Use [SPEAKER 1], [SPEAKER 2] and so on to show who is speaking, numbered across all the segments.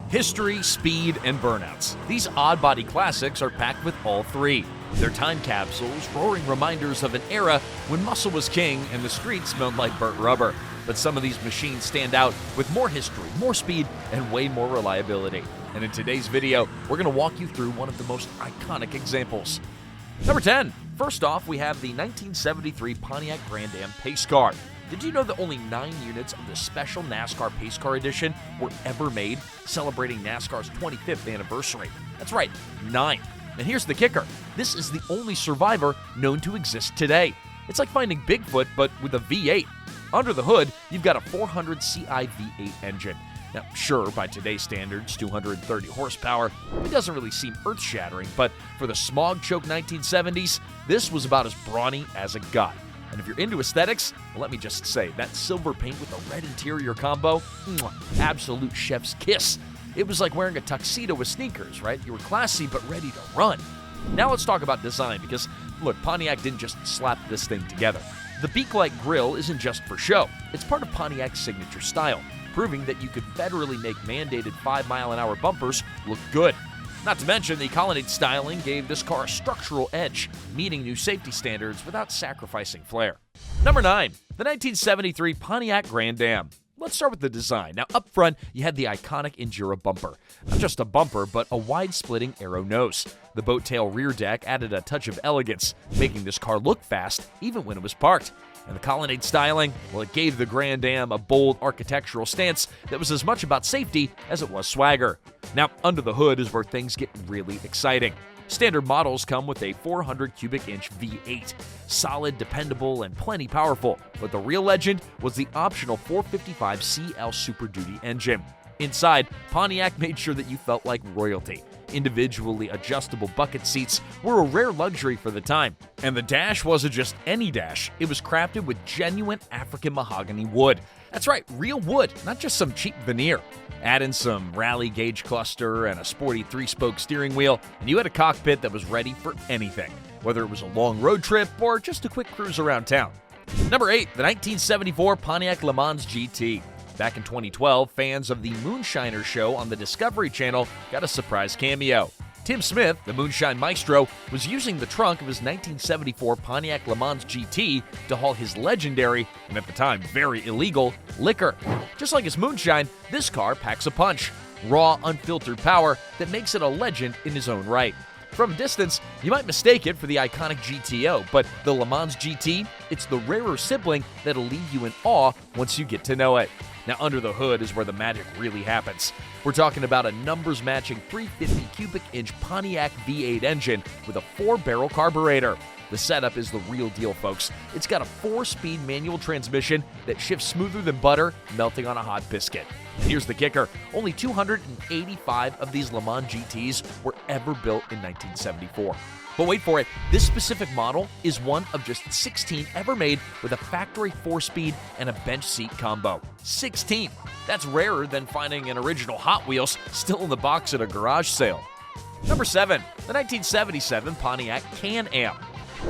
[SPEAKER 1] History, speed, and burnouts. These odd-body classics are packed with all three. They're time capsules, roaring reminders of an era when muscle was king and the streets smelled like burnt rubber. But some of these machines stand out with more history, more speed, and way more reliability. And in today's video, we're going to walk you through one of the most iconic examples. Number 10. First off, we have the 1973 Pontiac Grand Dam pace car. Did you know that only 9 units of the special NASCAR Pace Car Edition were ever made, celebrating NASCAR's 25th anniversary? That's right, 9. And here's the kicker. This is the only survivor known to exist today. It's like finding Bigfoot, but with a V8. Under the hood, you've got a 400 CI V8 engine. Now, sure, by today's standards, 230 horsepower, it doesn't really seem earth-shattering, but for the smog-choked 1970s, this was about as brawny as it got. And if you're into aesthetics, well, let me just say, that silver paint with the red interior combo, absolute chef's kiss. It was like wearing a tuxedo with sneakers, right? You were classy but ready to run. Now let's talk about design, because, look, Pontiac didn't just slap this thing together. The beak-like grille isn't just for show. It's part of Pontiac's signature style, proving that you could federally make mandated 5-mile-an-hour bumpers look good. Not to mention, the colonnade styling gave this car a structural edge, meeting new safety standards without sacrificing flair. Number 9. The 1973 Pontiac Grand Dam. Let's start with the design. Now, up front, you had the iconic Endura bumper. Not just a bumper, but a wide-splitting aero nose. The boat tail rear deck added a touch of elegance, making this car look fast even when it was parked. And the colonnade styling, well, it gave the Grand Am a bold architectural stance that was as much about safety as it was swagger. Now, under the hood is where things get really exciting. Standard models come with a 400 cubic inch V8. Solid, dependable, and plenty powerful. But the real legend was the optional 455 CL Super Duty engine. Inside, Pontiac made sure that you felt like royalty. Individually adjustable bucket seats were a rare luxury for the time. And the dash wasn't just any dash. It was crafted with genuine African mahogany wood. That's right, real wood, not just some cheap veneer. Add in some rally gauge cluster and a sporty 3-spoke steering wheel, and you had a cockpit that was ready for anything, whether it was a long road trip or just a quick cruise around town. Number 8. The 1974 Pontiac Lemman GT. Back in 2012, fans of the Moonshiner show on the Discovery Channel got a surprise cameo. Tim Smith, the Moonshine Maestro, was using the trunk of his 1974 Pontiac Lemman GT to haul his legendary, and at the time very illegal, liquor. Just like his moonshine, this car packs a punch. Raw, unfiltered power that makes it a legend in his own right. From a distance, you might mistake it for the iconic GTO, but the Lemman GT, it's the rarer sibling that'll leave you in awe once you get to know it. Now, under the hood is where the magic really happens. We're talking about a numbers-matching 350 cubic inch Pontiac V8 engine with a 4-barrel carburetor. The setup is the real deal, folks. It's got a 4-speed manual transmission that shifts smoother than butter melting on a hot biscuit. And here's the kicker. Only 285 of these Lemman GTs were ever built in 1974. But wait for it, this specific model is one of just 16 ever made with a factory 4-speed and a bench seat combo. 16! That's rarer than finding an original Hot Wheels still in the box at a garage sale. Number 7. The 1977 Pontiac CanAm.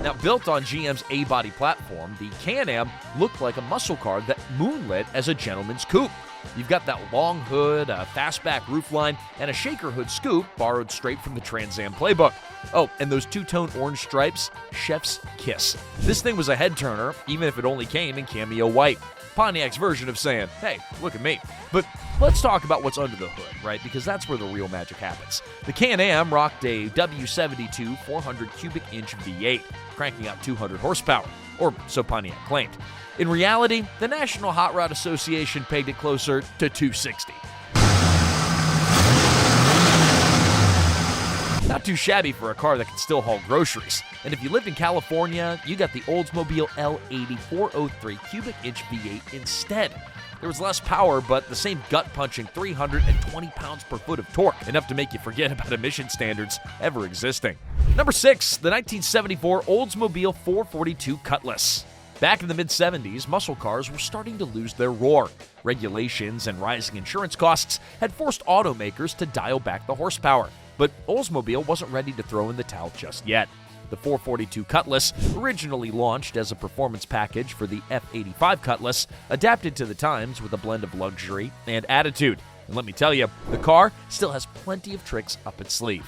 [SPEAKER 1] Now, built on GM's A-body platform, the CanAm looked like a muscle car that moonlit as a gentleman's coupe. You've got that long hood, a fastback roofline, and a shaker hood scoop borrowed straight from the Trans Am playbook. Oh, and those two-tone orange stripes, chef's kiss. This thing was a head-turner, even if it only came in cameo white. Pontiac's version of saying, hey, look at me. But let's talk about what's under the hood, right? Because that's where the real magic happens. The Can-Am rocked a W72 400 cubic inch V8, cranking out 200 horsepower, or so Pontiac claimed. In reality, the National Hot Rod Association pegged it closer to 260. Not too shabby for a car that can still haul groceries. And if you lived in California, you got the Oldsmobile L80 403 cubic inch V8 instead. There was less power, but the same gut-punching 320 pounds per foot of torque, enough to make you forget about emission standards ever existing. Number 6, the 1974 Oldsmobile 442 Cutless. Back in the mid-70s, muscle cars were starting to lose their roar. Regulations and rising insurance costs had forced automakers to dial back the horsepower. But Oldsmobile wasn't ready to throw in the towel just yet. The 442 Cutless, originally launched as a performance package for the F85 Cutless, adapted to the times with a blend of luxury and attitude. And let me tell you, the car still has plenty of tricks up its sleeve.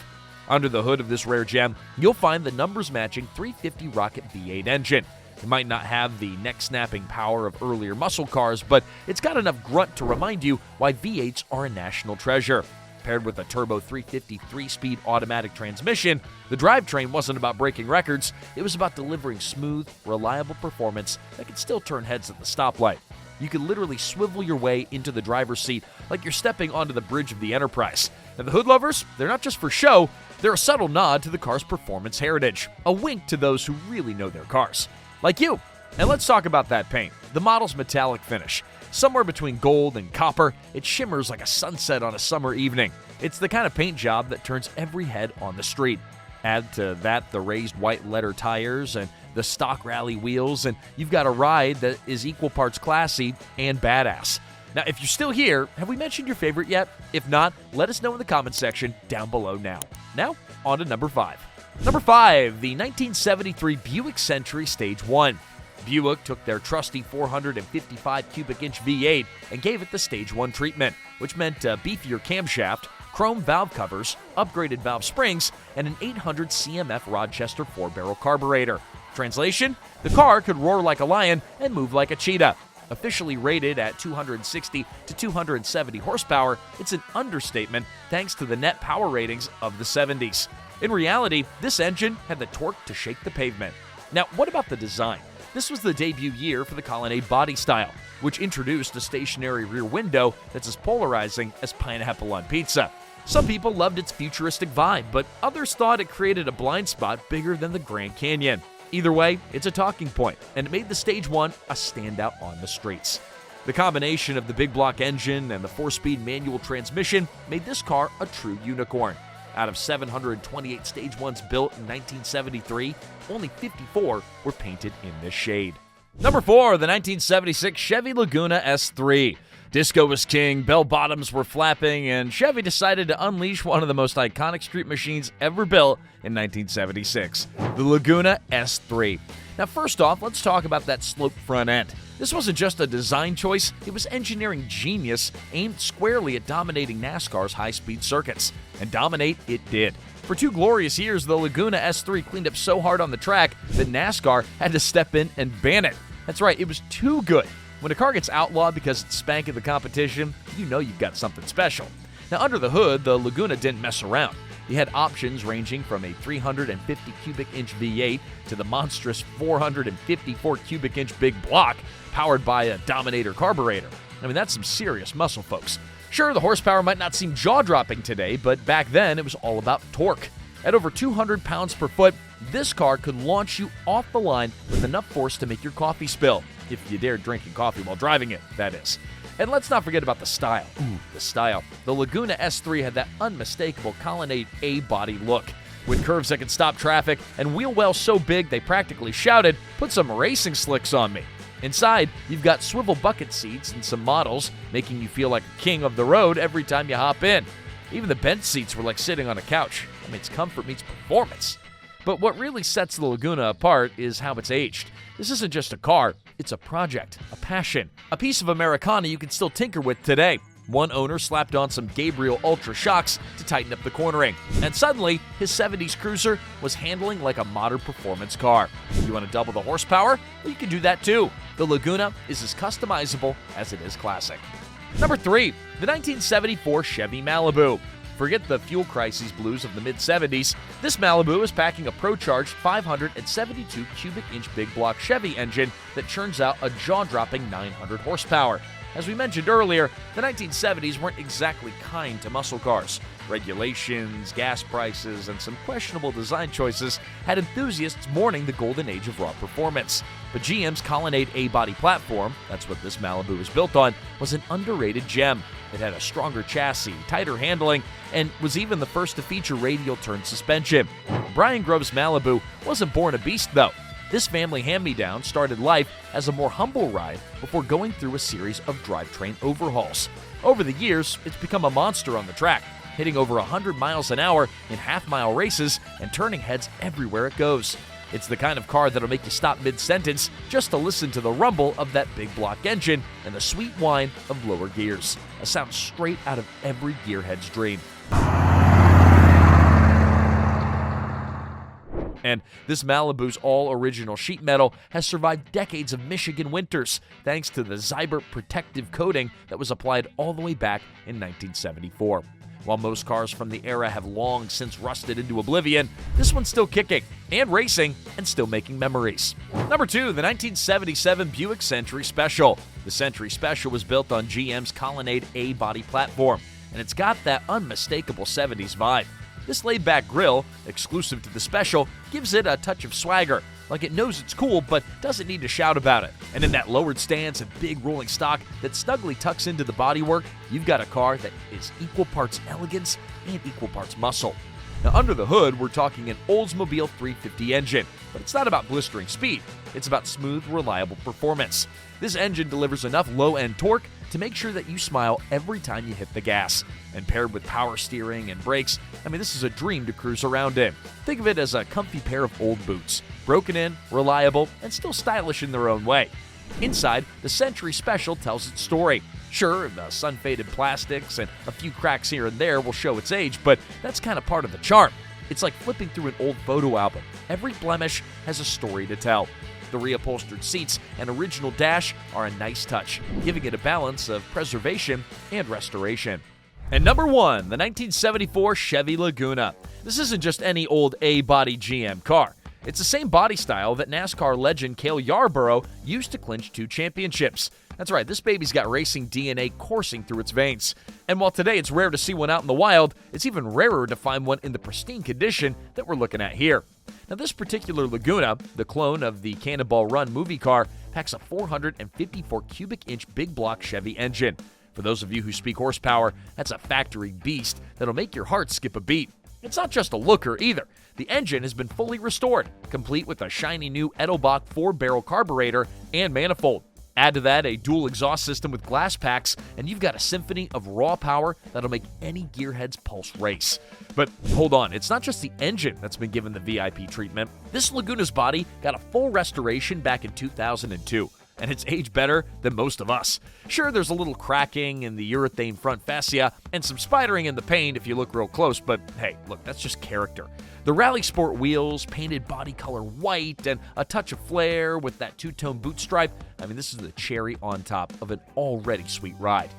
[SPEAKER 1] Under the hood of this rare gem, you'll find the numbers-matching 350 rocket V8 engine. It might not have the neck-snapping power of earlier muscle cars, but it's got enough grunt to remind you why V8s are a national treasure. Paired with a turbo 350 3-speed automatic transmission, the drivetrain wasn't about breaking records, it was about delivering smooth, reliable performance that could still turn heads at the stoplight. You could literally swivel your way into the driver's seat like you're stepping onto the bridge of the Enterprise. And the hood lovers, they're not just for show, they're a subtle nod to the car's performance heritage, a wink to those who really know their cars. Like you. And let's talk about that paint. The model's metallic finish. Somewhere between gold and copper, it shimmers like a sunset on a summer evening. It's the kind of paint job that turns every head on the street. Add to that the raised white letter tires and the stock rally wheels, and you've got a ride that is equal parts classy and badass. Now, if you're still here, have we mentioned your favorite yet? If not, let us know in the comments section down below now. Now, on to number 5. Number 5, the 1973 Buick Century Stage 1. Buick took their trusty 455 cubic inch V8 and gave it the Stage 1 treatment, which meant a beefier camshaft, chrome valve covers, upgraded valve springs, and an 800 CMF Rochester 4-barrel carburetor. Translation? The car could roar like a lion and move like a cheetah. Officially rated at 260 to 270 horsepower, it's an understatement thanks to the net power ratings of the 70s. In reality, this engine had the torque to shake the pavement. Now, what about the design? This was the debut year for the Colonnade body style, which introduced a stationary rear window that's as polarizing as pineapple on pizza. Some people loved its futuristic vibe, but others thought it created a blind spot bigger than the Grand Canyon. Either way, it's a talking point, and it made the Stage 1 a standout on the streets. The combination of the big block engine and the 4-speed manual transmission made this car a true unicorn. Out of 728 Stage 1s built in 1973, only 54 were painted in this shade. Number 4, the 1976 Chevy Laguna S3. Disco was king, bell bottoms were flapping, and Chevy decided to unleash one of the most iconic street machines ever built in 1976, the Laguna S3. Now, first off, let's talk about that sloped front end. This wasn't just a design choice, it was engineering genius aimed squarely at dominating NASCAR's high-speed circuits. And dominate it did. For 2 glorious years, the Laguna S3 cleaned up so hard on the track that NASCAR had to step in and ban it. That's right, it was too good. When a car gets outlawed because it's spanking the competition, you know you've got something special. Now, under the hood, the Laguna didn't mess around. You had options ranging from a 350 cubic inch V8 to the monstrous 454 cubic inch big block powered by a Dominator carburetor. I mean, that's some serious muscle, folks. Sure, the horsepower might not seem jaw-dropping today, but back then it was all about torque. At over 200 pounds per foot, this car could launch you off the line with enough force to make your coffee spill. If you dared drinking coffee while driving it, that is. And let's not forget about the style. The style. The Laguna S3 had that unmistakable Colonnade A-body look. With curves that could stop traffic and wheel wells so big they practically shouted, "Put some racing slicks on me." Inside, you've got swivel bucket seats and some models, making you feel like a king of the road every time you hop in. Even the bench seats were like sitting on a couch. I mean, it's comfort meets performance. But what really sets the Laguna apart is how it's aged. This isn't just a car, it's a project, a passion, a piece of Americana you can still tinker with today. One owner slapped on some Gabriel Ultra shocks to tighten up the cornering, and suddenly, his 70s cruiser was handling like a modern performance car. You want to double the horsepower? Well, you can do that too. The Laguna is as customizable as it is classic. Number 3, the 1974 Chevy Malibu. Forget the fuel crises blues of the mid-70s. This Malibu is packing a pro-charged 572 cubic inch big block Chevy engine that churns out a jaw-dropping 900 horsepower. As we mentioned earlier, the 1970s weren't exactly kind to muscle cars. Regulations, gas prices, and some questionable design choices had enthusiasts mourning the golden age of raw performance. But GM's Colonnade A-body platform, that's what this Malibu is built on, was an underrated gem. It had a stronger chassis, tighter handling, and was even the first to feature radial turn suspension. Brian Grove's Malibu wasn't born a beast, though. This family hand-me-down started life as a more humble ride before going through a series of drivetrain overhauls. Over the years, it's become a monster on the track, hitting over 100 miles an hour in half-mile races and turning heads everywhere it goes. It's the kind of car that'll make you stop mid-sentence just to listen to the rumble of that big block engine and the sweet whine of lower gears. A sound straight out of every gearhead's dream. And this Malibu's all-original sheet metal has survived decades of Michigan winters thanks to the Zybert protective coating that was applied all the way back in 1974. While most cars from the era have long since rusted into oblivion, this one's still kicking and racing and still making memories. Number 2, the 1977 Buick Century Special. The Century Special was built on GM's Colonnade A body platform, and it's got that unmistakable 70s vibe. This laid-back grille, exclusive to the Special, gives it a touch of swagger, like it knows it's cool but doesn't need to shout about it. And in that lowered stance and big rolling stock that snugly tucks into the bodywork, you've got a car that is equal parts elegance and equal parts muscle. Now, under the hood, we're talking an Oldsmobile 350 engine, but it's not about blistering speed. It's about smooth, reliable performance. This engine delivers enough low-end torque to make sure that you smile every time you hit the gas. And paired with power steering and brakes, this is a dream to cruise around in. Think of it as a comfy pair of old boots, broken in, reliable, and still stylish in their own way. Inside, the Century Special tells its story. Sure, the sun-faded plastics and a few cracks here and there will show its age, but that's kind of part of the charm. It's like flipping through an old photo album. Every blemish has a story to tell. The reupholstered seats and original dash are a nice touch, giving it a balance of preservation and restoration. And number 1, the 1974 Chevy Laguna. This isn't just any old A-body GM car. It's the same body style that NASCAR legend Cale Yarborough used to clinch 2 championships. That's right, this baby's got racing DNA coursing through its veins. And while today it's rare to see one out in the wild, it's even rarer to find one in the pristine condition that we're looking at here. Now, this particular Laguna, the clone of the Cannonball Run movie car, packs a 454 cubic inch big block Chevy engine. For those of you who speak horsepower, that's a factory beast that'll make your heart skip a beat. It's not just a looker either. The engine has been fully restored, complete with a shiny new Edelbach 4-barrel carburetor and manifold. Add to that a dual exhaust system with glass packs, and you've got a symphony of raw power that'll make any gearhead's pulse race. But hold on, it's not just the engine that's been given the VIP treatment. This Laguna's body got a full restoration back in 2002. And it's aged better than most of us. Sure, there's a little cracking in the urethane front fascia and some spidering in the paint if you look real close, but hey, look, that's just character. The Rally Sport wheels, painted body color white, and a touch of flair with that two-tone boot stripe, this is the cherry on top of an already sweet ride.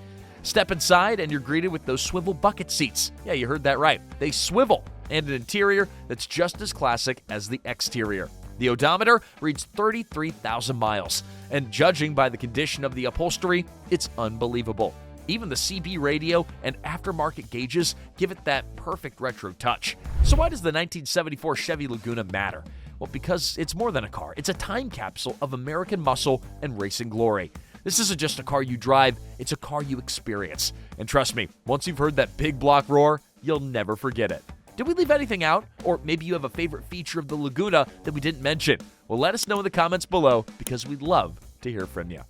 [SPEAKER 1] Step inside and you're greeted with those swivel bucket seats. Yeah, you heard that right. They swivel, and an interior that's just as classic as the exterior. The odometer reads 33,000 miles, and judging by the condition of the upholstery, it's unbelievable. Even the CB radio and aftermarket gauges give it that perfect retro touch. So why does the 1974 Chevy Laguna matter? Well, because it's more than a car. It's a time capsule of American muscle and racing glory. This isn't just a car you drive, it's a car you experience. And trust me, once you've heard that big block roar, you'll never forget it. Did we leave anything out? Or maybe you have a favorite feature of the Laguna that we didn't mention? Well, let us know in the comments below because we'd love to hear from you.